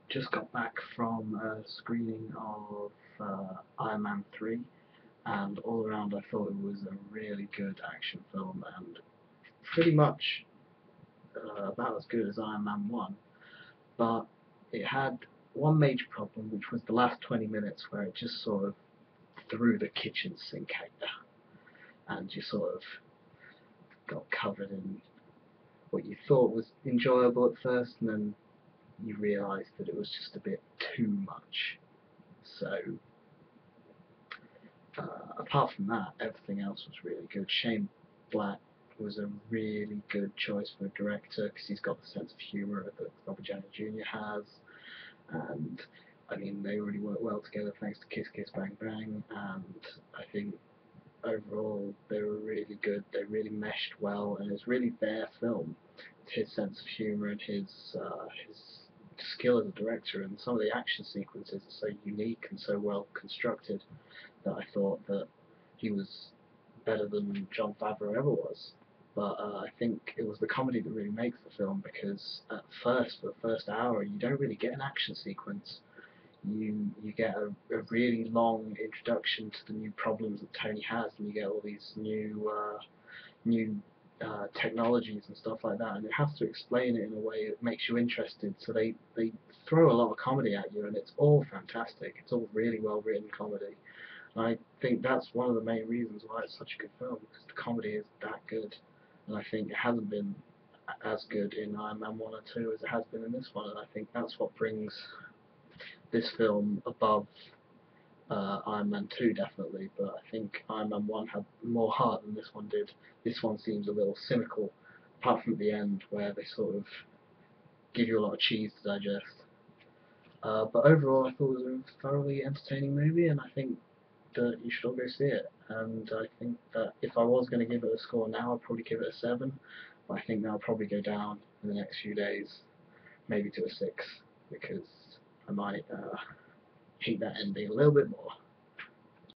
Just got back from a screening of Iron Man 3, and all around I thought it was a really good action film, and pretty much about as good as Iron Man 1, but it had one major problem, which was the last 20 minutes where it just sort of threw the kitchen sink at you, and you sort of got covered in what you thought was enjoyable at first, and then you realised that it was just a bit too much. So apart from that, everything else was really good. Shane Black was a really good choice for a director because he's got the sense of humour that Robert Downey Jr. has, and I mean they already work well together thanks to Kiss Kiss Bang Bang, and I think overall they were really good. They really meshed well, and it's really their film. It's his sense of humour and his skill as a director, and some of the action sequences are so unique and so well constructed that I thought that he was better than Jon Favreau ever was. But I think it was the comedy that really makes the film, because at first, for the first hour, you don't really get an action sequence. You get a really long introduction to the new problems that Tony has, and you get all these new technologies and stuff like that, and it has to explain it in a way that makes you interested. So they throw a lot of comedy at you, and it's all fantastic. It's all really well written comedy. I think that's one of the main reasons why it's such a good film, because the comedy is that good, and I think it hasn't been as good in Iron Man 1 or 2 as it has been in this one, and I think that's what brings this film above Iron Man 2 definitely, but I think Iron Man 1 had more heart than this one did. This one seems a little cynical, apart from the end where they sort of give you a lot of cheese to digest. But overall I thought it was a thoroughly entertaining movie, and I think that you should all go see it. And I think that if I was going to give it a score now, I'd probably give it a 7. But I think that'll probably go down in the next few days, maybe to a 6, because I might hate that ending a little bit more.